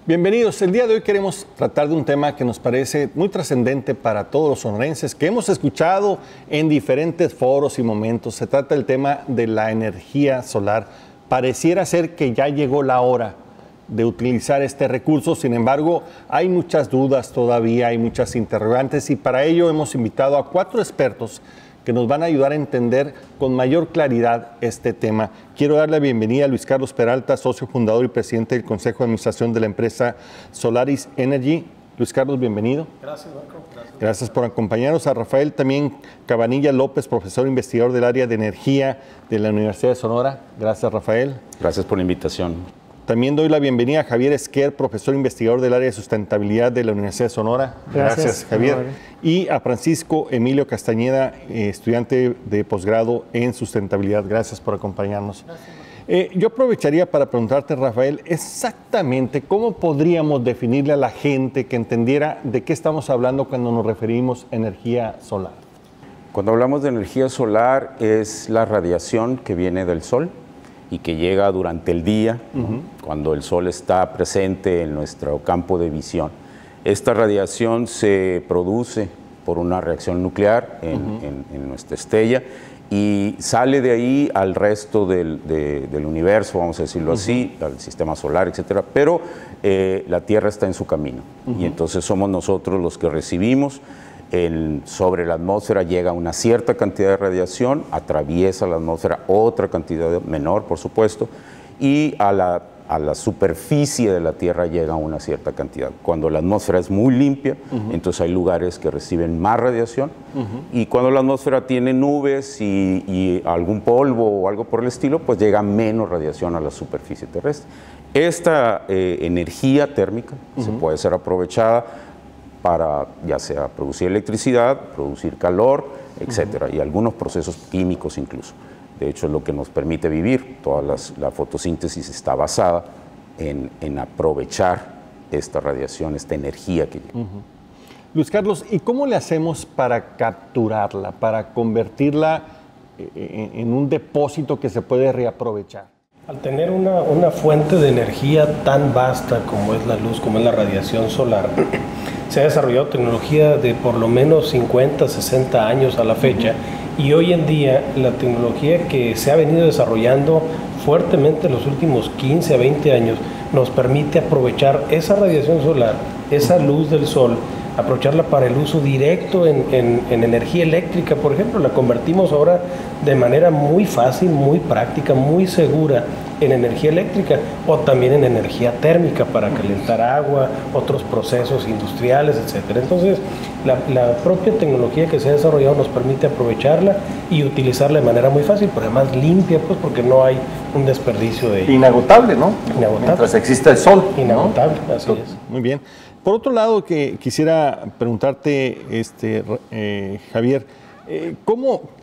Bienvenidos. El día de hoy queremos tratar de un tema que nos parece muy trascendente para todos los sonorenses, que hemos escuchado en diferentes foros y momentos. Se trata del tema de la energía solar. Pareciera ser que ya llegó la hora de utilizar este recurso, sin embargo, hay muchas dudas todavía, hay muchas interrogantes y para ello hemos invitado a 4 expertos que nos van a ayudar a entender con mayor claridad este tema. Quiero darle la bienvenida a Luis Carlos Peralta, socio fundador y presidente del Consejo de Administración de la empresa Solaris Energy. Luis Carlos, bienvenido. Gracias, Marco. Gracias por acompañarnos. A Rafael también Cabanilla López, profesor investigador del área de energía de la Universidad de Sonora. Gracias, Rafael. Gracias por la invitación. También doy la bienvenida a Javier Esquer, profesor investigador del área de sustentabilidad de la Universidad de Sonora. Gracias Javier. Y a Francisco Emilio Castañeda, estudiante de posgrado en sustentabilidad. Gracias por acompañarnos. Yo aprovecharía para preguntarte, Rafael, exactamente cómo podríamos definirle a la gente que entendiera de qué estamos hablando cuando nos referimos a energía solar. Cuando hablamos de energía solar es la radiación que viene del sol y que llega durante el día, cuando el sol está presente en nuestro campo de visión. Esta radiación se produce por una reacción nuclear en nuestra estrella y sale de ahí al resto del universo, vamos a decirlo así, al sistema solar, etcétera, pero la Tierra está en su camino y entonces somos nosotros los que recibimos. Sobre la atmósfera llega una cierta cantidad de radiación, atraviesa la atmósfera otra cantidad menor, por supuesto, y a la superficie de la Tierra llega una cierta cantidad. Cuando la atmósfera es muy limpia, entonces hay lugares que reciben más radiación, y cuando la atmósfera tiene nubes y algún polvo o algo por el estilo, pues llega menos radiación a la superficie terrestre. Esta energía térmica se puede ser aprovechada para ya sea producir electricidad, producir calor, etcétera, y algunos procesos químicos incluso. De hecho, es lo que nos permite vivir. La fotosíntesis está basada en aprovechar esta radiación, esta energía que llega. Luis Carlos, ¿y cómo le hacemos para capturarla, para convertirla en un depósito que se puede reaprovechar? Al tener una fuente de energía tan vasta como es la luz, como es la radiación solar, se ha desarrollado tecnología de por lo menos 50, 60 años a la fecha, y hoy en día la tecnología que se ha venido desarrollando fuertemente en los últimos 15 a 20 años nos permite aprovechar esa radiación solar, esa luz del sol, aprovecharla para el uso directo en energía eléctrica, por ejemplo. La convertimos ahora de manera muy fácil, muy práctica, muy segura en energía eléctrica, o también en energía térmica para calentar agua, otros procesos industriales, etc. Entonces, la propia tecnología que se ha desarrollado nos permite aprovecharla y utilizarla de manera muy fácil, pero además limpia, pues porque no hay un desperdicio de ella. Inagotable, ¿no? Inagotable. Mientras exista el sol. Inagotable, ¿no? Así es. Muy bien. Por otro lado, que quisiera preguntarte, Javier,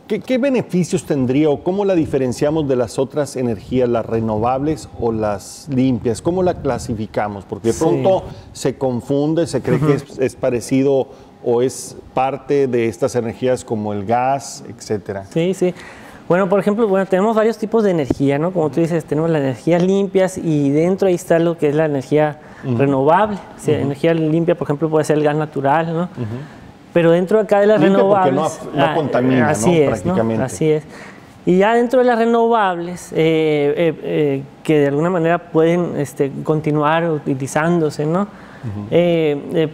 ¿qué beneficios tendría o cómo la diferenciamos de las otras energías, las renovables o las limpias? ¿Cómo la clasificamos? Porque de pronto se confunde, se cree que es parecido o es parte de estas energías como el gas, etcétera. Sí, sí. Bueno, por ejemplo, tenemos varios tipos de energía, ¿no? Como tú dices, tenemos las energías limpias y dentro ahí está lo que es la energía renovable. O sea, energía limpia, por ejemplo, puede ser el gas natural, ¿no? Pero dentro acá de las renovables... Porque no contamina, así ¿no? Es, prácticamente. ¿no? Así es. Y ya dentro de las renovables, que de alguna manera pueden continuar utilizándose, ¿no?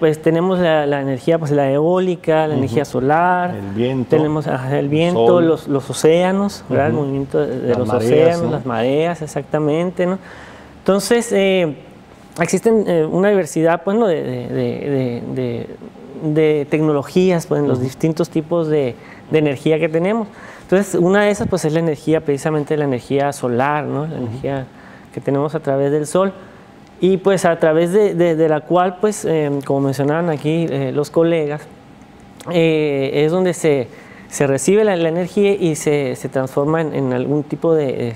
Pues tenemos la energía, pues la eólica, la energía solar, el viento, tenemos el viento, los océanos, ¿verdad? El movimiento de los océanos, ¿no? Las mareas, exactamente, ¿no? Entonces, existen una diversidad, pues, ¿no? de tecnologías, pues, en los distintos tipos de energía que tenemos. Entonces, una de esas, pues, es la energía, precisamente la energía solar, ¿no? La energía que tenemos a través del sol. Y pues a través de la cual, pues, como mencionaban aquí los colegas, es donde se recibe la energía y se transforma en algún tipo de,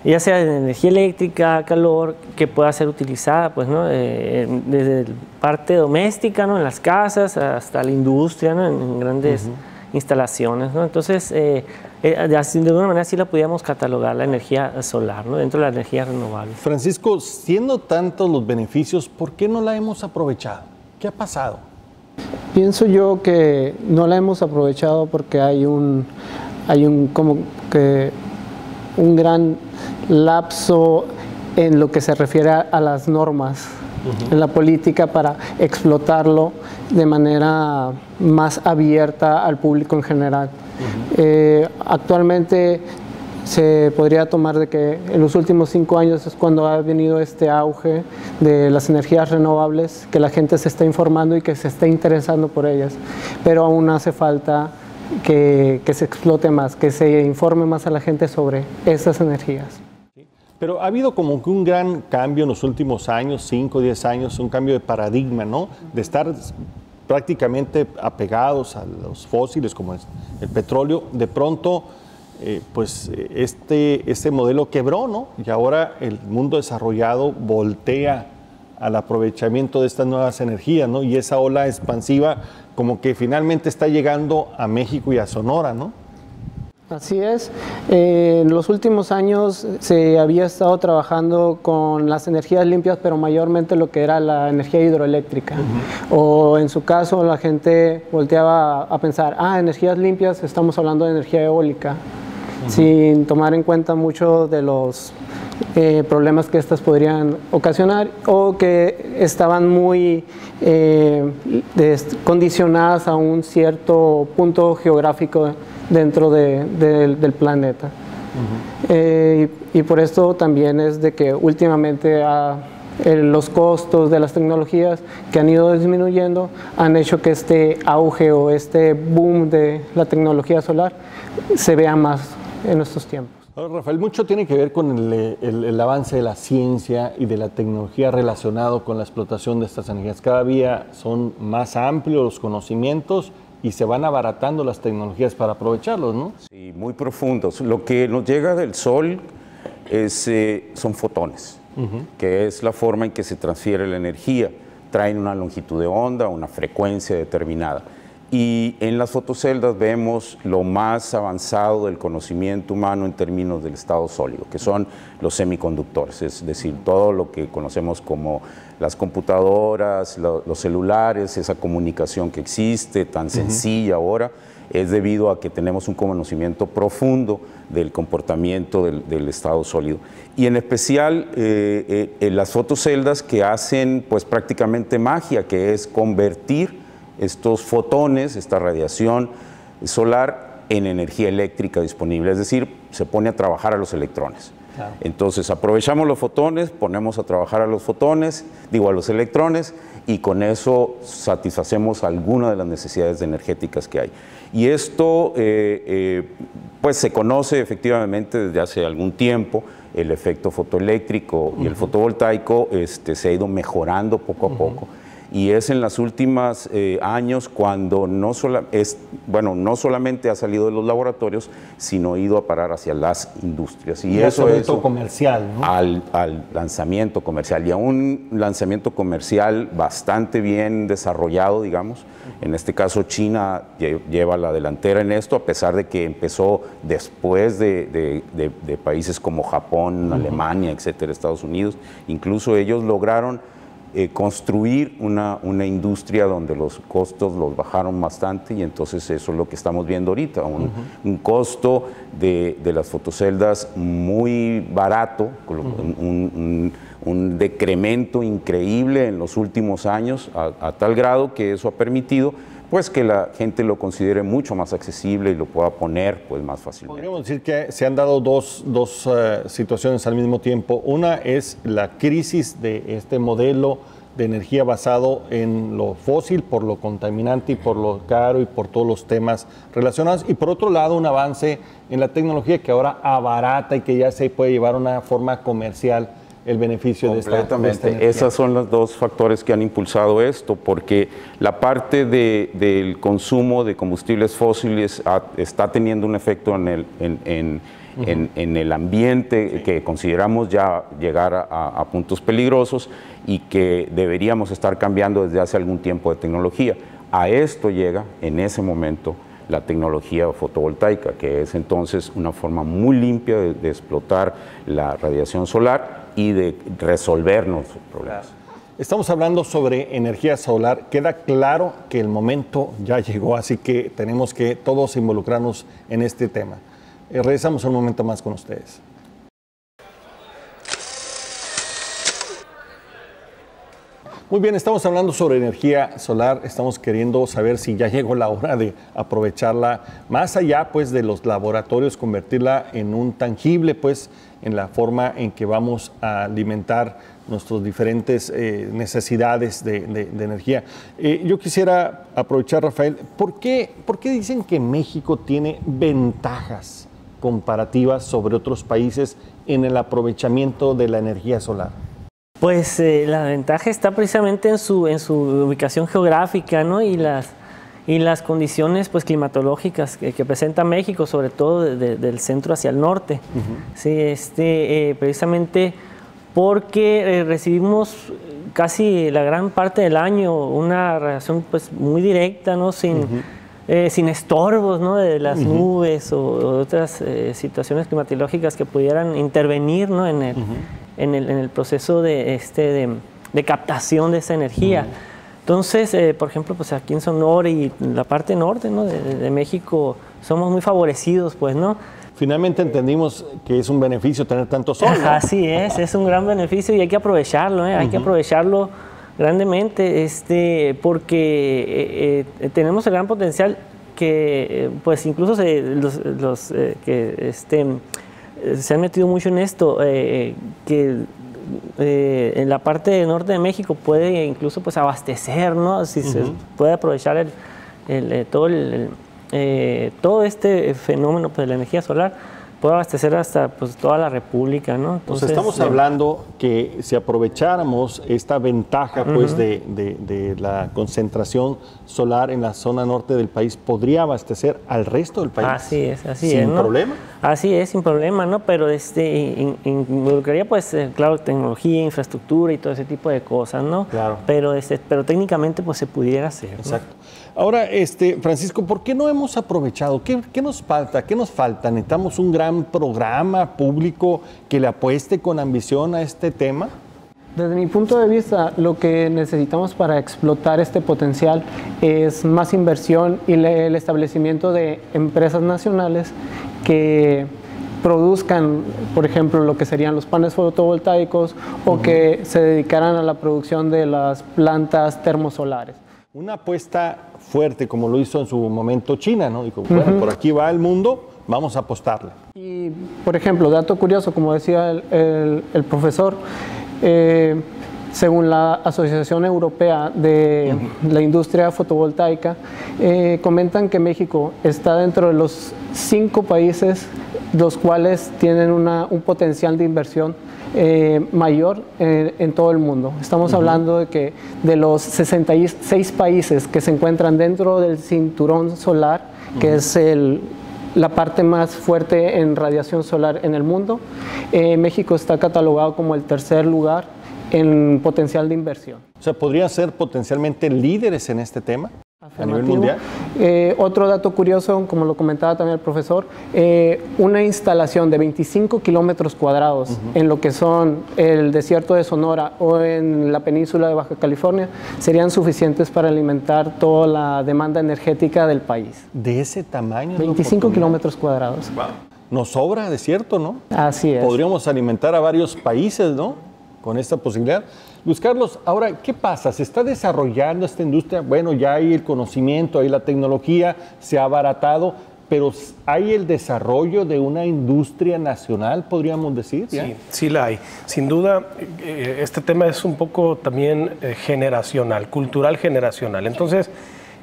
ya sea de energía eléctrica, calor, que pueda ser utilizada, pues, ¿no? Desde parte doméstica, ¿no? En las casas, hasta la industria, ¿no? En grandes instalaciones, ¿no? Entonces, de alguna manera sí la podíamos catalogar la energía solar, ¿no? Dentro de las energías renovables. Francisco, siendo tantos los beneficios, ¿por qué no la hemos aprovechado? ¿Qué ha pasado? Pienso yo que no la hemos aprovechado porque hay un gran lapso en lo que se refiere a las normas en la política para explotarlo de manera más abierta al público en general. Actualmente se podría tomar de que en los últimos 5 años es cuando ha venido este auge de las energías renovables, que la gente se está informando y que se está interesando por ellas, pero aún hace falta que se explote más, que se informe más a la gente sobre estas energías. Pero ha habido como que un gran cambio en los últimos años, 5 o 10 años, un cambio de paradigma, ¿no? De estar prácticamente apegados a los fósiles como el petróleo, de pronto pues este modelo quebró, ¿no? Y ahora el mundo desarrollado voltea al aprovechamiento de estas nuevas energías, ¿no? Y esa ola expansiva como que finalmente está llegando a México y a Sonora, ¿no? Así es. En los últimos años se había estado trabajando con las energías limpias, pero mayormente lo que era la energía hidroeléctrica. O en su caso la gente volteaba a pensar, energías limpias, estamos hablando de energía eólica, sin tomar en cuenta mucho de los problemas que estas podrían ocasionar o que estaban muy condicionadas a un cierto punto geográfico dentro del planeta. Y por esto también es de que últimamente los costos de las tecnologías que han ido disminuyendo han hecho que este auge o este boom de la tecnología solar se vea más en estos tiempos. Ahora, Rafael, mucho tiene que ver con el avance de la ciencia y de la tecnología relacionado con la explotación de estas energías. Cada día son más amplios los conocimientos y se van abaratando las tecnologías para aprovecharlos, ¿no? Sí, muy profundos. Lo que nos llega del Sol son fotones, que es la forma en que se transfiere la energía. Traen una longitud de onda, una frecuencia determinada. Y en las fotoceldas vemos lo más avanzado del conocimiento humano en términos del estado sólido, que son los semiconductores, es decir, todo lo que conocemos como las computadoras, los celulares, esa comunicación que existe tan sencilla ahora, es debido a que tenemos un conocimiento profundo del comportamiento del estado sólido. Y en especial las fotoceldas que hacen pues prácticamente magia, que es convertir estos fotones, esta radiación solar, en energía eléctrica disponible, es decir, se pone a trabajar a los electrones. Claro. Entonces aprovechamos los fotones, ponemos a trabajar a los electrones, y con eso satisfacemos algunas de las necesidades energéticas que hay. Y esto pues se conoce efectivamente desde hace algún tiempo. El efecto fotoeléctrico y el fotovoltaico se ha ido mejorando poco a poco. Y es en los últimos años cuando no solamente ha salido de los laboratorios, sino ha ido a parar hacia las industrias. Y eso es comercial, ¿no? al lanzamiento comercial, y a un lanzamiento comercial bastante bien desarrollado, digamos. En este caso China lleva la delantera en esto, a pesar de que empezó después de países como Japón, Alemania, etcétera, Estados Unidos. Incluso ellos lograron construir una industria donde los costos los bajaron bastante, y entonces eso es lo que estamos viendo ahorita, un costo de las fotoceldas muy barato, un decremento increíble en los últimos años, a tal grado que eso ha permitido pues que la gente lo considere mucho más accesible y lo pueda poner pues más fácilmente. Podríamos decir que se han dado dos situaciones al mismo tiempo. Una es la crisis de este modelo de energía basado en lo fósil, por lo contaminante y por lo caro y por todos los temas relacionados. Y por otro lado, un avance en la tecnología que ahora abarata y que ya se puede llevar a una forma comercial el beneficio de esta energía. Esos son los dos factores que han impulsado esto, porque la parte del consumo de combustibles fósiles está teniendo un efecto en el ambiente que consideramos ya llegar a puntos peligrosos y que deberíamos estar cambiando desde hace algún tiempo de tecnología. A esto llega en ese momento la tecnología fotovoltaica, que es entonces una forma muy limpia de explotar la radiación solar y de resolvernos problemas. Estamos hablando sobre energía solar. Queda claro que el momento ya llegó, así que tenemos que todos involucrarnos en este tema. Regresamos un momento más con ustedes. Muy bien, estamos hablando sobre energía solar. Estamos queriendo saber si ya llegó la hora de aprovecharla más allá, pues, de los laboratorios, convertirla en un tangible, pues, en la forma en que vamos a alimentar nuestras diferentes necesidades de energía. Yo quisiera aprovechar, Rafael, ¿por qué dicen que México tiene ventajas comparativas sobre otros países en el aprovechamiento de la energía solar? Pues la ventaja está precisamente en su ubicación geográfica, ¿no? y las condiciones, pues, climatológicas que presenta México, sobre todo del centro hacia el norte. Sí, precisamente porque recibimos casi la gran parte del año una radiación, pues, muy directa, ¿no? Sin estorbos, ¿no? De las nubes o otras situaciones climatológicas que pudieran intervenir, ¿no? en el proceso de captación de esa energía. Entonces, por ejemplo, pues aquí en Sonora y en la parte norte, ¿no? de México somos muy favorecidos, pues, ¿no? Finalmente entendimos que es un beneficio tener tanto sol, ¿no? Así es un gran beneficio y hay que aprovecharlo, hay que aprovecharlo grandemente, porque tenemos el gran potencial que, pues, incluso los que se han metido mucho en esto, que en la parte norte de México puede incluso, pues, abastecer, ¿no? Si se puede aprovechar todo este fenómeno, pues, de la energía solar, puede abastecer hasta, pues, toda la República, ¿no? Entonces, estamos hablando que si aprovecháramos esta ventaja, pues, de la concentración solar en la zona norte del país, podría abastecer al resto del país. Así es, ¿Sin problema? Así es, sin problema, ¿no? Pero involucraría, pues, claro, tecnología, infraestructura y todo ese tipo de cosas, ¿no? Claro. Pero técnicamente, pues, se pudiera hacer, ¿no? Exacto. Ahora, Francisco, ¿por qué no hemos aprovechado? ¿Qué nos falta? ¿Qué nos falta? ¿Necesitamos un gran programa público que le apueste con ambición a este tema? Desde mi punto de vista, lo que necesitamos para explotar este potencial es más inversión y el establecimiento de empresas nacionales que produzcan, por ejemplo, lo que serían los paneles fotovoltaicos o que se dedicaran a la producción de las plantas termosolares. Una apuesta fuerte, como lo hizo en su momento China, ¿no? Dijo, bueno, por aquí va el mundo, vamos a apostarle. Y, por ejemplo, dato curioso, como decía el profesor, según la Asociación Europea de la Industria Fotovoltaica, comentan que México está dentro de los 5 países los cuales tienen un potencial de inversión mayor en todo el mundo. Estamos hablando de que de los 66 países que se encuentran dentro del cinturón solar, que es la parte más fuerte en radiación solar en el mundo, México está catalogado como el tercer lugar en potencial de inversión. O sea, ¿podrían ser potencialmente líderes en este tema a nivel mundial? Otro dato curioso, como lo comentaba también el profesor, una instalación de 25 kilómetros cuadrados en lo que son el desierto de Sonora o en la península de Baja California serían suficientes para alimentar toda la demanda energética del país. ¿De ese tamaño? 25 kilómetros cuadrados. Wow. Nos sobra desierto, ¿no? Así es. Podríamos alimentar a varios países, ¿no? Con esta posibilidad. Luis Carlos, ahora, ¿qué pasa? ¿Se está desarrollando esta industria? Bueno, ya hay el conocimiento, hay la tecnología, se ha abaratado, pero ¿hay el desarrollo de una industria nacional, podríamos decir? ¿Ya? Sí, sí la hay. Sin duda, este tema es un poco también generacional, cultural generacional. Entonces,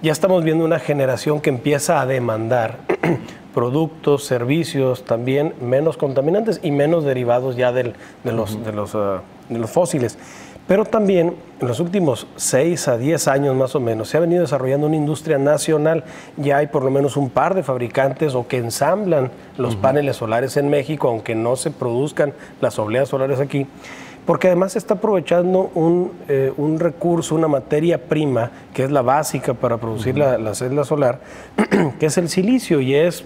ya estamos viendo una generación que empieza a demandar productos, servicios también menos contaminantes y menos derivados ya de los fósiles. Pero también en los últimos 6 a 10 años más o menos se ha venido desarrollando una industria nacional. Ya hay por lo menos un par de fabricantes o que ensamblan los paneles solares en México, aunque no se produzcan las obleas solares aquí. porque además se está aprovechando un recurso, una materia prima, que es la básica para producir la celda solar, que es el silicio, y es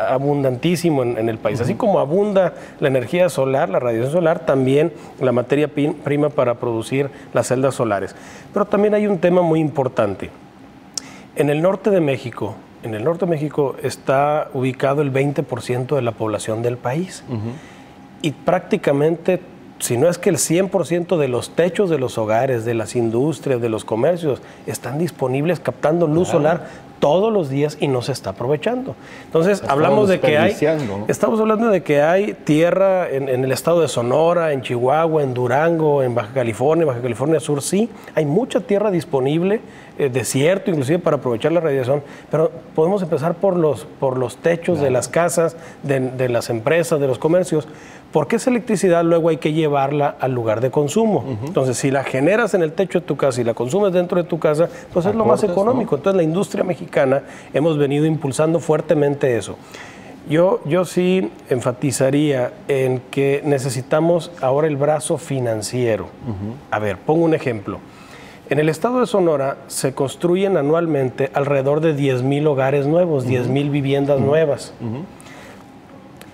abundantísimo en el país. Así como abunda la energía solar, la radiación solar, también la materia prima para producir las celdas solares. Pero también hay un tema muy importante. En el norte de México está ubicado el 20% de la población del país. Y prácticamente, si no es que el 100% de los techos de los hogares, de las industrias, de los comercios, están disponibles captando luz solar todos los días y no se está aprovechando. Entonces, hablamos de que estamos hablando de que hay tierra en el estado de Sonora, en Chihuahua, en Durango, en Baja California Sur, sí, hay mucha tierra disponible, desierto inclusive para aprovechar la radiación, pero podemos empezar por los techos de las casas, de las empresas, de los comercios, porque esa electricidad luego hay que llevarla al lugar de consumo. Entonces, si la generas en el techo de tu casa y la consumes dentro de tu casa, pues es lo más económico. Entonces, la industria mexicana hemos venido impulsando fuertemente eso. Yo sí enfatizaría en que necesitamos ahora el brazo financiero. A ver, pongo un ejemplo. En el estado de Sonora se construyen anualmente alrededor de 10,000 hogares nuevos, 10,000 viviendas nuevas.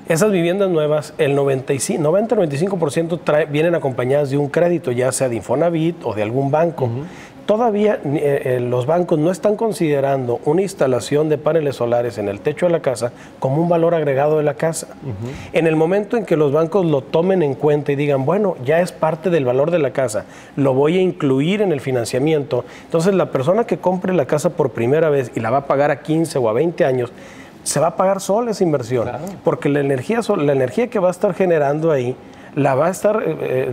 Esas viviendas nuevas, el 90-95% vienen acompañadas de un crédito, ya sea de Infonavit o de algún banco. Todavía los bancos no están considerando una instalación de paneles solares en el techo de la casa como un valor agregado de la casa. En el momento en que los bancos lo tomen en cuenta y digan, bueno, ya es parte del valor de la casa, lo voy a incluir en el financiamiento, entonces la persona que compre la casa por primera vez y la va a pagar a 15 o a 20 años, se va a pagar sola esa inversión, porque la energía que va a estar generando ahí la va a estar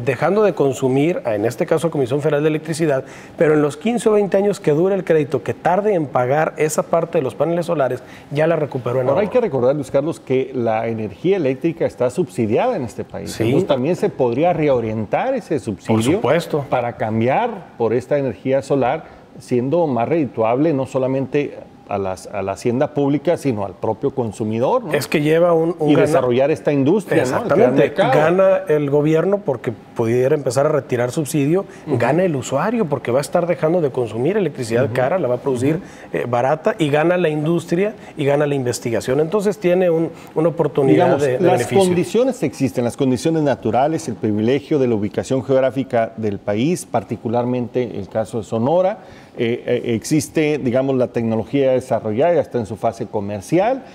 dejando de consumir, en este caso Comisión Federal de Electricidad, pero en los 15 o 20 años que dure el crédito, que tarde en pagar esa parte de los paneles solares, ya la recuperó en ahorro. Ahora hay que recordar, Luis Carlos, que la energía eléctrica está subsidiada en este país. Sí. Entonces también se podría reorientar ese subsidio, por supuesto, para cambiar por esta energía solar, siendo más redituable no solamente a la hacienda pública, sino al propio consumidor, ¿no? Es que lleva y desarrollar esta industria. Exactamente. ¿No? Gana el gobierno porque pudiera empezar a retirar subsidio, gana el usuario porque va a estar dejando de consumir electricidad cara, la va a producir barata, y gana la industria y gana la investigación. Entonces tiene una oportunidad de las beneficio. Condiciones existen, las condiciones naturales, el privilegio de la ubicación geográfica del país, particularmente el caso de Sonora. Existe, digamos, la tecnología desarrollada, ya está en su fase comercial.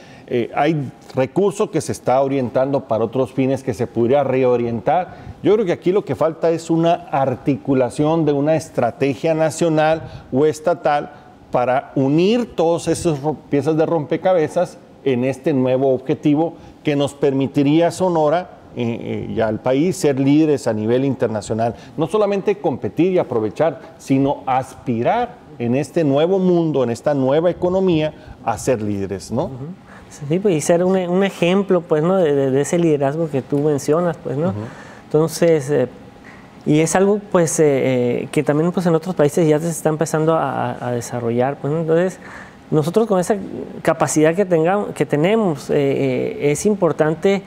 Hay recursos que se está orientando para otros fines que se podría reorientar. Yo creo que aquí lo que falta es una articulación de una estrategia nacional o estatal para unir todas esas piezas de rompecabezas en este nuevo objetivo que nos permitiría a Sonora y al país ser líderes a nivel internacional. No solamente competir y aprovechar, sino aspirar en este nuevo mundo, en esta nueva economía, a ser líderes, ¿no? Sí, pues, y ser un ejemplo, pues, ¿no? de ese liderazgo que tú mencionas, pues, ¿no? Entonces, y es algo, pues, que también, pues, en otros países ya se está empezando a desarrollar, pues, ¿no? Entonces, nosotros con esa capacidad que tenemos, es importante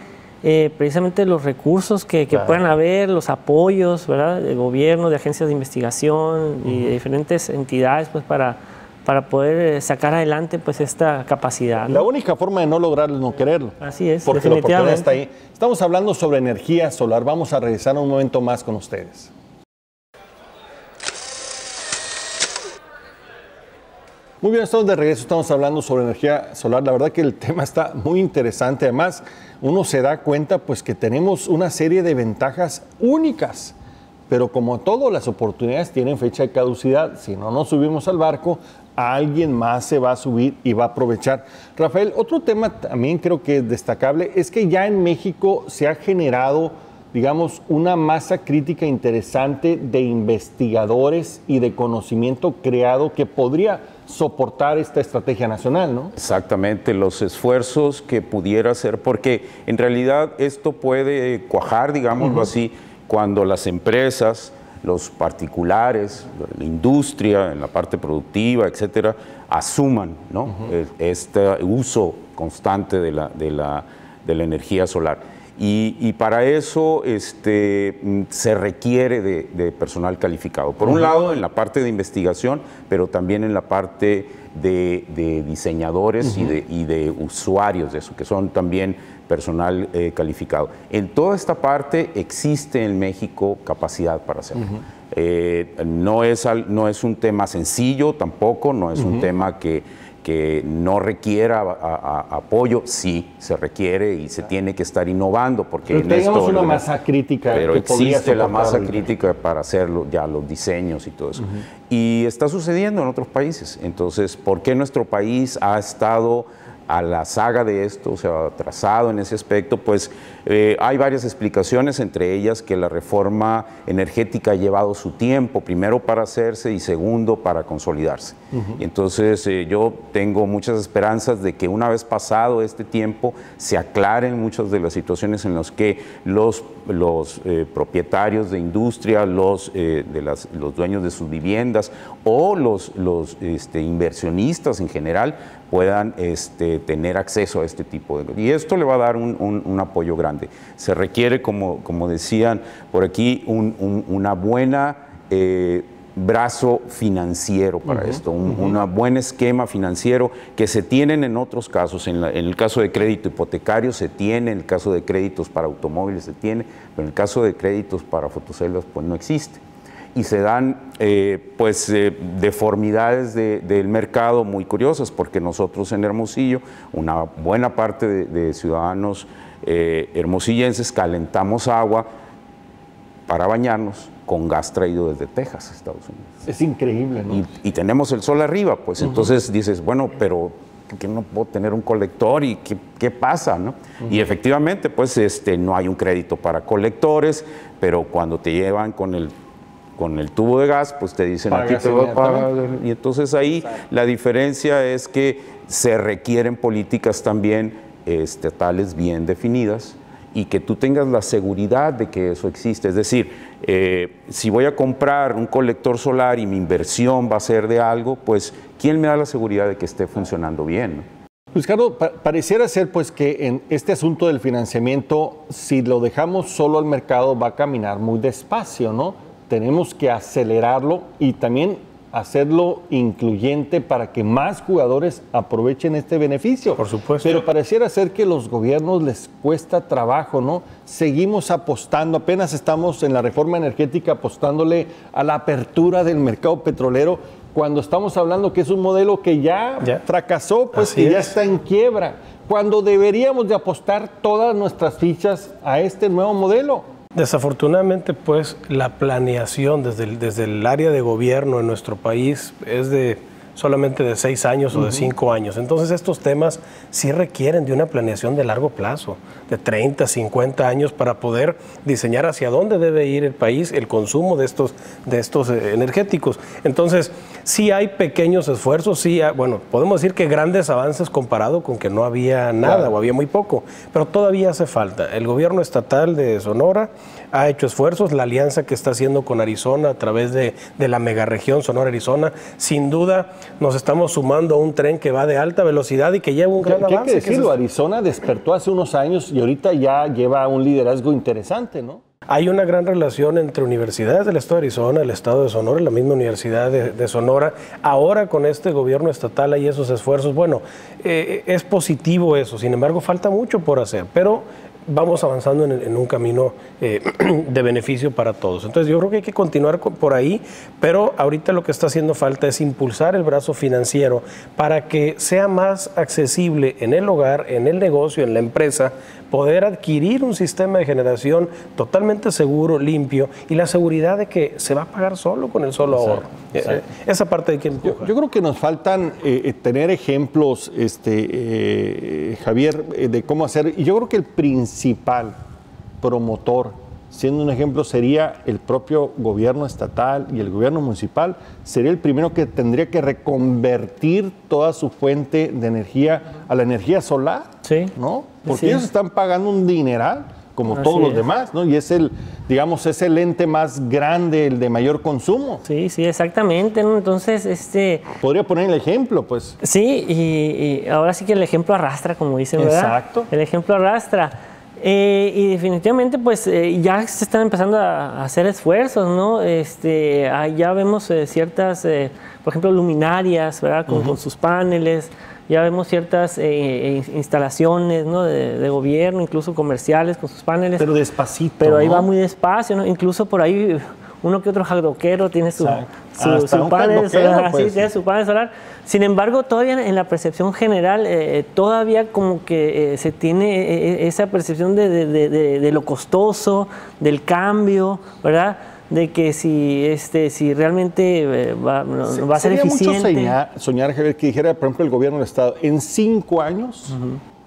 precisamente los recursos que puedan haber, los apoyos, ¿verdad?, del gobierno, de agencias de investigación y de diferentes entidades, pues, para poder sacar adelante, pues, esta capacidad, ¿no? La única forma de no lograrlo es no quererlo. Así es, porque la oportunidad está ahí. Estamos hablando sobre energía solar. Vamos a regresar un momento más con ustedes. Muy bien, estamos de regreso, estamos hablando sobre energía solar. La verdad que el tema está muy interesante. Además, uno se da cuenta, pues, que tenemos una serie de ventajas únicas. Pero como todo, las oportunidades tienen fecha de caducidad. Si no nos subimos al barco, alguien más se va a subir y va a aprovechar. Rafael, otro tema también creo que es destacable es que ya en México se ha generado, digamos, una masa crítica interesante de investigadores y de conocimiento creado que podría soportar esta estrategia nacional, ¿no? Exactamente, los esfuerzos que pudiera hacer, porque en realidad esto puede cuajar, digámoslo así, cuando las empresas, los particulares, la industria, en la parte productiva, etcétera, asuman, ¿no?, este uso constante de la energía solar. Y para eso se requiere de personal calificado. Por un lado, en la parte de investigación, pero también en la parte de diseñadores y de usuarios de eso, que son también personal calificado. En toda esta parte existe en México capacidad para hacerlo. No es un tema sencillo tampoco, no es un tema que no requiera apoyo. Sí, se requiere y se tiene que estar innovando, porque pero tenemos una masa crítica. Pero existe la masa crítica para hacerlo, ya los diseños y todo eso. Y está sucediendo en otros países. Entonces, ¿por qué nuestro país ha estado a la saga de esto, se ha atrasado en ese aspecto? Pues hay varias explicaciones, entre ellas que la reforma energética ha llevado su tiempo, primero para hacerse y segundo para consolidarse. Y entonces yo tengo muchas esperanzas de que una vez pasado este tiempo se aclaren muchas de las situaciones en las que los propietarios de industria, los dueños de sus viviendas o los inversionistas en general puedan tener acceso a este tipo de... Y esto le va a dar un apoyo grande. Se requiere, como decían por aquí, una buena brazo financiero para esto, un buen esquema financiero que se tienen en otros casos. En el caso de crédito hipotecario se tiene, en el caso de créditos para automóviles se tiene, pero en el caso de créditos para fotocélulas pues no existe. Y se dan deformidades del mercado muy curiosas, porque nosotros en Hermosillo, una buena parte de ciudadanos hermosillenses calentamos agua para bañarnos con gas traído desde Texas, Estados Unidos. Es increíble, ¿no? Y tenemos el sol arriba, pues entonces dices, bueno, pero ¿por qué no puedo tener un colector? ¿Y qué pasa, no? Y efectivamente, pues no hay un crédito para colectores, pero cuando te llevan con el tubo de gas, pues te dicen aquí te va a pagar. Y entonces ahí la diferencia es que se requieren políticas también estatales bien definidas y que tú tengas la seguridad de que eso existe. Es decir, si voy a comprar un colector solar y mi inversión va a ser de algo, pues ¿quién me da la seguridad de que esté funcionando bien, ¿no? Luis Carlos, pareciera ser pues que en este asunto del financiamiento, si lo dejamos solo al mercado, va a caminar muy despacio, ¿no? Tenemos que acelerarlo y también hacerlo incluyente para que más jugadores aprovechen este beneficio. Por supuesto. Pero pareciera ser que a los gobiernos les cuesta trabajo, ¿no? Seguimos apostando, apenas estamos en la reforma energética apostándole a la apertura del mercado petrolero, cuando estamos hablando que es un modelo que ya fracasó, pues que ya está en quiebra, cuando deberíamos de apostar todas nuestras fichas a este nuevo modelo. Desafortunadamente, pues, la planeación desde el área de gobierno en nuestro país es solamente de 6 años o de 5 años. Entonces, estos temas sí requieren de una planeación de largo plazo, de 30, 50 años, para poder diseñar hacia dónde debe ir el país, el consumo de estos energéticos. Entonces, sí hay pequeños esfuerzos, sí, bueno, podemos decir que grandes avances comparado con que no había nada o había muy poco, pero todavía hace falta. El gobierno estatal de Sonora ha hecho esfuerzos, la alianza que está haciendo con Arizona a través de la megaregión Sonora-Arizona, sin duda nos estamos sumando a un tren que va de alta velocidad y que lleva un gran avance. Hay que decirlo, Arizona despertó hace unos años y ahorita ya lleva un liderazgo interesante, ¿no? Hay una gran relación entre universidades del estado de Arizona, el estado de Sonora, la misma universidad de Sonora. Ahora con este gobierno estatal hay esos esfuerzos. Bueno, es positivo eso, sin embargo falta mucho por hacer, pero vamos avanzando en un camino de beneficio para todos. Entonces yo creo que hay que continuar por ahí, pero ahorita lo que está haciendo falta es impulsar el brazo financiero para que sea más accesible en el hogar, en el negocio, en la empresa, poder adquirir un sistema de generación totalmente seguro, limpio, y la seguridad de que se va a pagar solo con el solo ahorro. Esa parte hay que empujar. Yo creo que nos faltan tener ejemplos, Javier, de cómo hacer. Y yo creo que el principal promotor, siendo un ejemplo, sería el propio gobierno estatal y el gobierno municipal. Sería el primero que tendría que reconvertir toda su fuente de energía a la energía solar, ¿no? Porque ellos están pagando un dineral, como todos los demás, ¿no? Y es el ente más grande, el de mayor consumo. Sí, exactamente, ¿no? Entonces, podría poner el ejemplo, pues. Sí, y ahora sí que el ejemplo arrastra, como dicen, ¿verdad? Exacto. El ejemplo arrastra. Y definitivamente pues ya se están empezando a hacer esfuerzos, ¿no? Ya vemos ciertas, por ejemplo, luminarias, ¿verdad? Con sus paneles, ya vemos ciertas instalaciones, ¿no? de gobierno, incluso comerciales con sus paneles. Pero despacito, pero ahí ¿no? va muy despacio, ¿no? Incluso por ahí uno que otro jardonquero tiene su panel solar, pues. Sí, tiene su panel solar. Sin embargo, todavía en la percepción general, todavía como que se tiene esa percepción de lo costoso, del cambio, ¿verdad? De que si realmente va a ser eficiente. Sería mucho soñar, Javier, que dijera, por ejemplo, el gobierno del Estado, en 5 años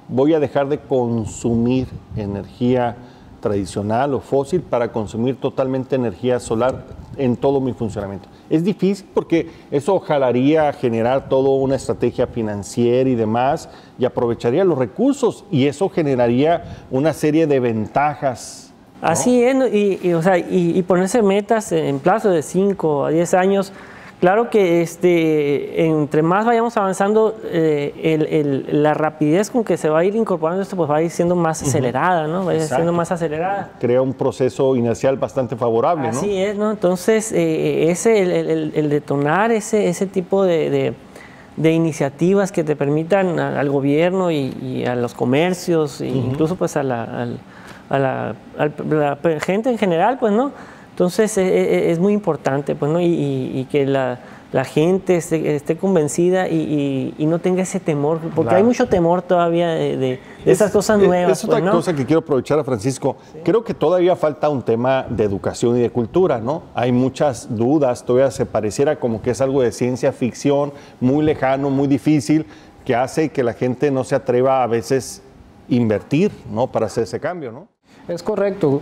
voy a dejar de consumir energía tradicional o fósil para consumir totalmente energía solar en todo mi funcionamiento. Es difícil porque eso jalaría generar toda una estrategia financiera y demás y aprovecharía los recursos y eso generaría una serie de ventajas, ¿no? Así es, y ponerse metas en plazo de 5 a 10 años. Claro que entre más vayamos avanzando, la rapidez con que se va a ir incorporando esto pues va a ir siendo más acelerada, ¿no? Va a ir siendo más acelerada. Crea un proceso inercial bastante favorable, ¿no? Así es, ¿no? Entonces, el detonar ese tipo de iniciativas que te permitan al gobierno y a los comercios, e incluso pues a la gente en general, pues, ¿no? Entonces es muy importante, pues, ¿no? Y que la gente esté convencida y no tenga ese temor, porque hay mucho temor todavía de esas cosas nuevas. Es otra cosa que quiero aprovechar a Francisco. Sí. Creo que todavía falta un tema de educación y de cultura, ¿no? Hay muchas dudas, todavía se pareciera como que es algo de ciencia ficción, muy lejano, muy difícil, que hace que la gente no se atreva a veces a invertir, ¿no? Para hacer ese cambio, ¿no? Es correcto,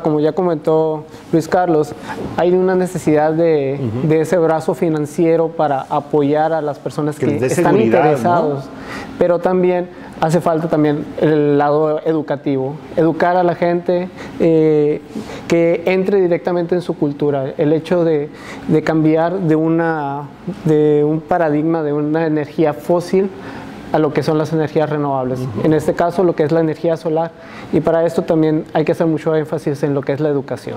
como ya comentó Luis Carlos, hay una necesidad de ese brazo financiero para apoyar a las personas que están interesados, ¿no? Pero también hace falta también el lado educativo, educar a la gente que entre directamente en su cultura, el hecho de cambiar de un paradigma de una energía fósil a lo que son las energías renovables, en este caso lo que es la energía solar, y para esto también hay que hacer mucho énfasis en lo que es la educación.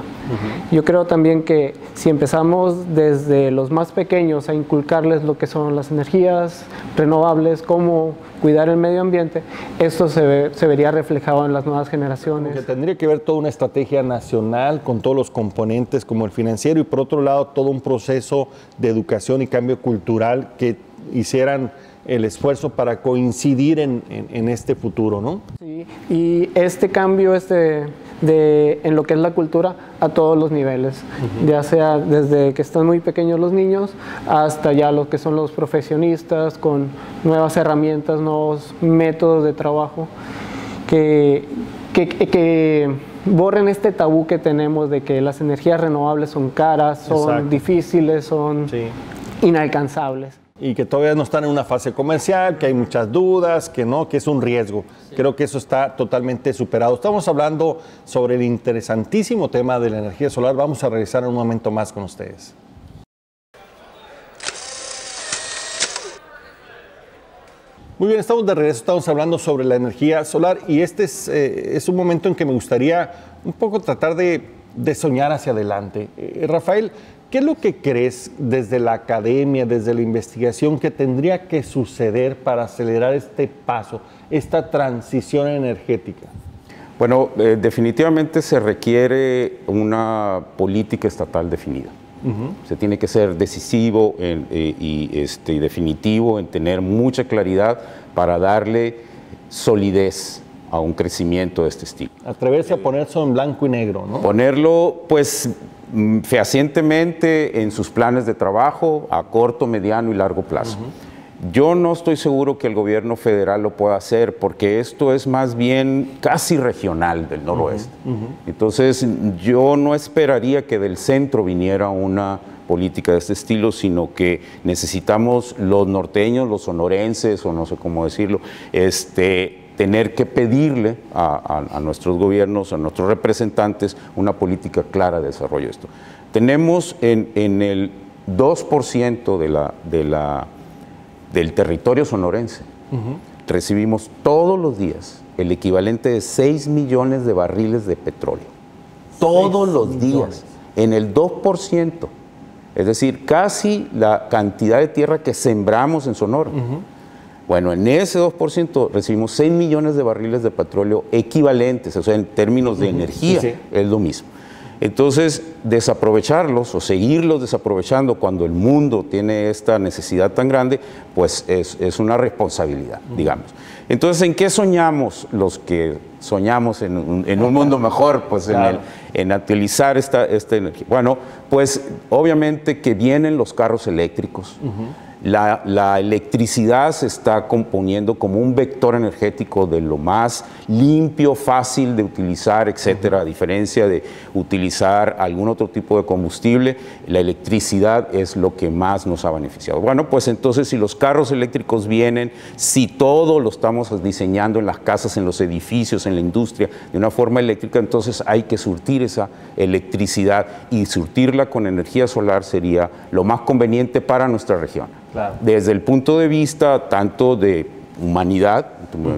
Yo creo también que si empezamos desde los más pequeños a inculcarles lo que son las energías renovables, cómo cuidar el medio ambiente, esto se vería reflejado en las nuevas generaciones. Porque tendría que ver toda una estrategia nacional con todos los componentes como el financiero y por otro lado todo un proceso de educación y cambio cultural que hicieran el esfuerzo para coincidir en este futuro, ¿no? Sí, y este cambio en lo que es la cultura a todos los niveles, ya sea desde que están muy pequeños los niños hasta ya los que son los profesionistas con nuevas herramientas, nuevos métodos de trabajo que borren este tabú que tenemos de que las energías renovables son caras, son difíciles, son inalcanzables. Y que todavía no están en una fase comercial, que hay muchas dudas, que no, que es un riesgo. Sí. Creo que eso está totalmente superado. Estamos hablando sobre el interesantísimo tema de la energía solar. Vamos a regresar en un momento más con ustedes. Muy bien, estamos de regreso, estamos hablando sobre la energía solar y este es un momento en que me gustaría un poco tratar de soñar hacia adelante. Rafael, ¿qué es lo que crees desde la academia, desde la investigación que tendría que suceder para acelerar este paso, esta transición energética? Bueno, definitivamente se requiere una política estatal definida. Se tiene que ser decisivo y definitivo en tener mucha claridad para darle solidez a un crecimiento de este estilo. Atreverse a ponerse en blanco y negro, ¿no? Ponerlo, pues, fehacientemente en sus planes de trabajo a corto, mediano y largo plazo. Yo no estoy seguro que el gobierno federal lo pueda hacer porque esto es más bien casi regional del noroeste. Entonces, yo no esperaría que del centro viniera una política de este estilo, sino que necesitamos los norteños, los sonorenses, o no sé cómo decirlo, tener que pedirle a nuestros gobiernos, a nuestros representantes, una política clara de desarrollo de esto. Tenemos en el 2% del territorio sonorense, recibimos todos los días el equivalente de 6 millones de barriles de petróleo. Todos los días, en el 2%. Es decir, casi la cantidad de tierra que sembramos en Sonora. Bueno, en ese 2% recibimos 6 millones de barriles de petróleo equivalentes, o sea, en términos de energía, es lo mismo. Entonces, desaprovecharlos o seguirlos desaprovechando cuando el mundo tiene esta necesidad tan grande, pues es una responsabilidad, digamos. Entonces, ¿en qué soñamos los que soñamos en un mundo mejor? Pues en utilizar esta energía. Bueno, pues obviamente que vienen los carros eléctricos. La electricidad se está componiendo como un vector energético de lo más limpio, fácil de utilizar, etcétera. A diferencia de utilizar algún otro tipo de combustible, la electricidad es lo que más nos ha beneficiado. Bueno, pues entonces si los carros eléctricos vienen, si todo lo estamos diseñando en las casas, en los edificios, en la industria, de una forma eléctrica, entonces hay que surtir esa electricidad, y surtirla con energía solar sería lo más conveniente para nuestra región. Claro. Desde el punto de vista tanto de humanidad,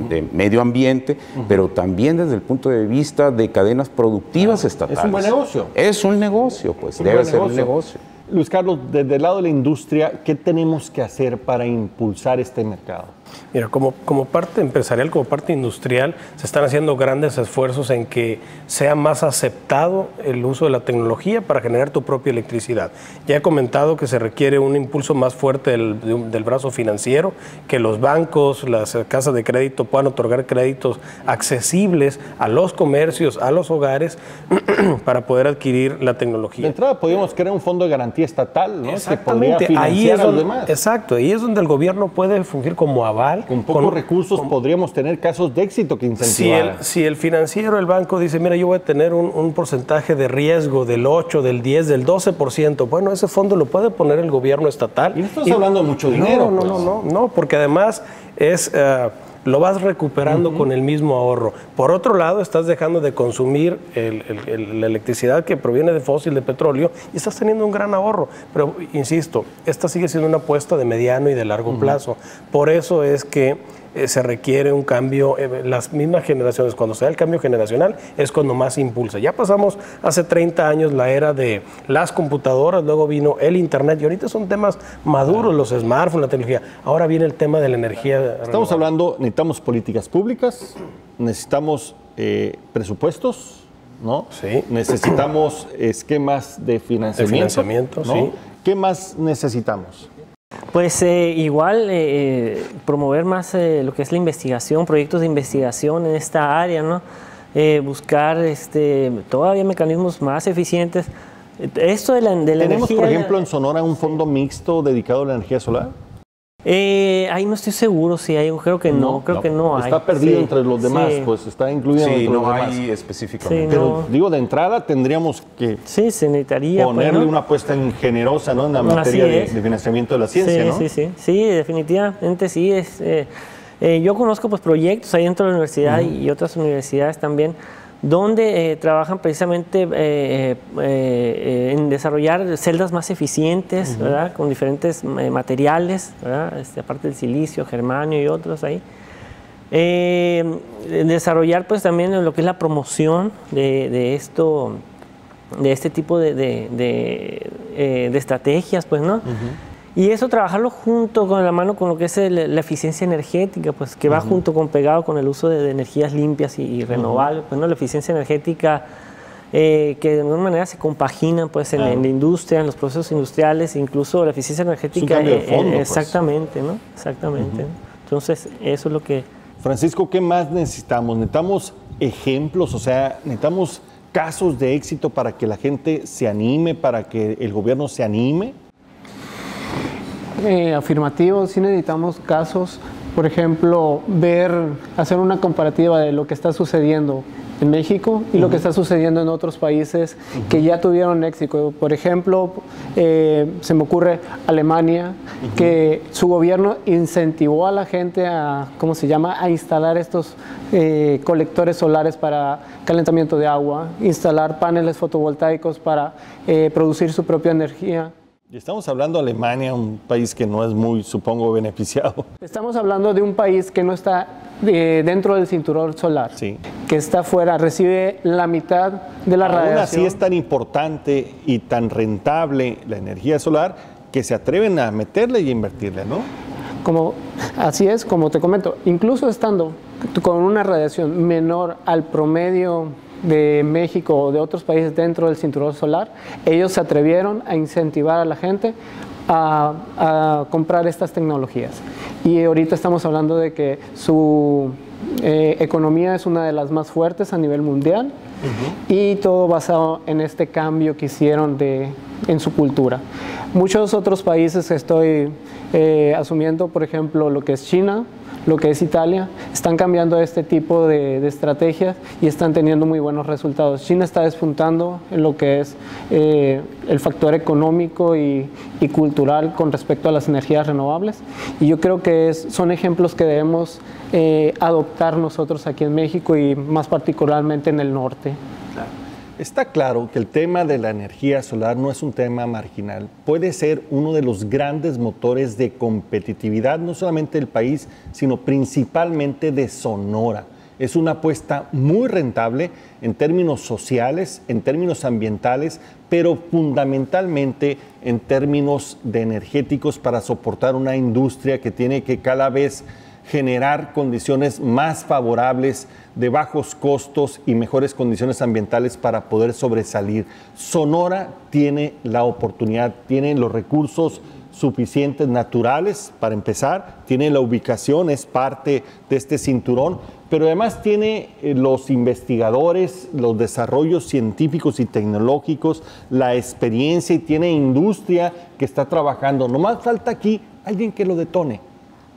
de medio ambiente, pero también desde el punto de vista de cadenas productivas estatales. Es un buen negocio. Es un negocio, pues debe ser un negocio. Luis Carlos, desde el lado de la industria, ¿qué tenemos que hacer para impulsar este mercado? Mira, como parte empresarial, como parte industrial, se están haciendo grandes esfuerzos en que sea más aceptado el uso de la tecnología para generar tu propia electricidad. Ya he comentado que se requiere un impulso más fuerte del brazo financiero, que los bancos, las casas de crédito puedan otorgar créditos accesibles a los comercios, a los hogares, para poder adquirir la tecnología. De entrada, podríamos crear un fondo de garantía estatal, ¿no? Exactamente. Que podría financiar a los demás. Exacto, ahí es donde el gobierno puede fungir como aval. Con pocos recursos podríamos tener casos de éxito que incentivar. Si el financiero, el banco dice, mira, yo voy a tener un porcentaje de riesgo del 8, del 10, del 12%, bueno, ese fondo lo puede poner el gobierno estatal. Y no estás hablando de mucho dinero. No, porque además lo vas recuperando con el mismo ahorro. Por otro lado, estás dejando de consumir la electricidad que proviene de fósil, de petróleo, y estás teniendo un gran ahorro. Pero, insisto, esta sigue siendo una apuesta de mediano y de largo plazo. Por eso es que se requiere un cambio. Las mismas generaciones, cuando se da el cambio generacional, es cuando más impulsa. Ya pasamos hace 30 años la era de las computadoras, luego vino el internet, y ahorita son temas maduros, los smartphones, la tecnología. Ahora viene el tema de la energía. Estamos hablando, necesitamos políticas públicas, necesitamos presupuestos, ¿no? Sí. Necesitamos esquemas de financiamiento, ¿no? Sí. ¿Qué más necesitamos? Pues igual promover más lo que es la investigación, proyectos de investigación en esta área, ¿no? Buscar todavía mecanismos más eficientes. Esto de la ¿Tenemos, energía, por ejemplo, en Sonora un fondo mixto dedicado a la energía solar? Ahí no estoy seguro si hay, creo que no hay. Está perdido entre los demás, pues está incluido entre los demás. Sí, no hay específicamente. Sí, Pero digo, de entrada tendríamos que se necesitaría ponerle pues, ¿no? una apuesta generosa, ¿no? En la materia de financiamiento de la ciencia, ¿no? Sí, definitivamente sí. Yo conozco pues proyectos ahí dentro de la universidad y otras universidades también, donde trabajan precisamente en desarrollar celdas más eficientes, ¿verdad? Con diferentes materiales, ¿verdad? Aparte del silicio, germanio y otros ahí. Desarrollar pues también lo que es la promoción de este tipo de estrategias, pues, ¿no? Y eso trabajarlo junto con la mano con lo que es la eficiencia energética, pues que va junto con pegado con el uso de energías limpias y renovables, pues, ¿no? La eficiencia energética que de alguna manera se compaginan pues en la industria, en los procesos industriales, incluso la eficiencia energética. Es un cambio de fondo, exactamente, pues. ¿no? Exactamente. Entonces, eso es lo que... Francisco, ¿qué más necesitamos? Necesitamos ejemplos, o sea, necesitamos casos de éxito para que la gente se anime, para que el gobierno se anime. Afirmativo, sí necesitamos casos, por ejemplo, hacer una comparativa de lo que está sucediendo en México y lo que está sucediendo en otros países que ya tuvieron éxito. Por ejemplo, se me ocurre Alemania, que su gobierno incentivó a la gente a instalar estos colectores solares para calentamiento de agua, instalar paneles fotovoltaicos para producir su propia energía. Y estamos hablando de Alemania, un país que no es muy, supongo, beneficiado. Estamos hablando de un país que no está dentro del cinturón solar, Sí. que está fuera, recibe la mitad de la radiación. Aún así es tan importante y tan rentable la energía solar que se atreven a meterle y a invertirle, ¿no? Así es, como te comento, incluso estando con una radiación menor al promedio de México o de otros países dentro del cinturón solar, ellos se atrevieron a incentivar a la gente a comprar estas tecnologías. Y ahorita estamos hablando de que su economía es una de las más fuertes a nivel mundial, y todo basado en este cambio que hicieron en su cultura. Muchos otros países estoy asumiendo, por ejemplo, lo que es China, lo que es Italia, están cambiando este tipo de estrategias y están teniendo muy buenos resultados. China está despuntando en lo que es el factor económico y cultural con respecto a las energías renovables, y yo creo que son ejemplos que debemos adoptar nosotros aquí en México y más particularmente en el norte. Está claro que el tema de la energía solar no es un tema marginal. Puede ser uno de los grandes motores de competitividad, no solamente del país, sino principalmente de Sonora. Es una apuesta muy rentable en términos sociales, en términos ambientales, pero fundamentalmente en términos de energéticos para soportar una industria que tiene que cada vez generar condiciones más favorables, de bajos costos y mejores condiciones ambientales para poder sobresalir. Sonora tiene la oportunidad, tiene los recursos suficientes naturales para empezar, tiene la ubicación, es parte de este cinturón, pero además tiene los investigadores, los desarrollos científicos y tecnológicos, la experiencia, y tiene industria que está trabajando. Nomás falta aquí alguien que lo detone.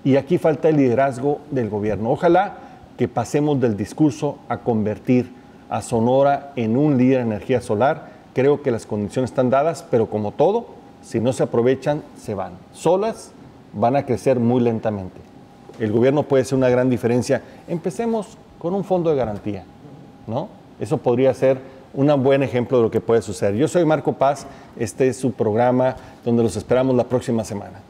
Y aquí falta el liderazgo del gobierno. Ojalá que pasemos del discurso a convertir a Sonora en un líder en energía solar. Creo que las condiciones están dadas, pero como todo, si no se aprovechan, se van. Solas van a crecer muy lentamente. El gobierno puede ser una gran diferencia. Empecemos con un fondo de garantía, ¿no? Eso podría ser un buen ejemplo de lo que puede suceder. Yo soy Marco Paz, este es su programa donde los esperamos la próxima semana.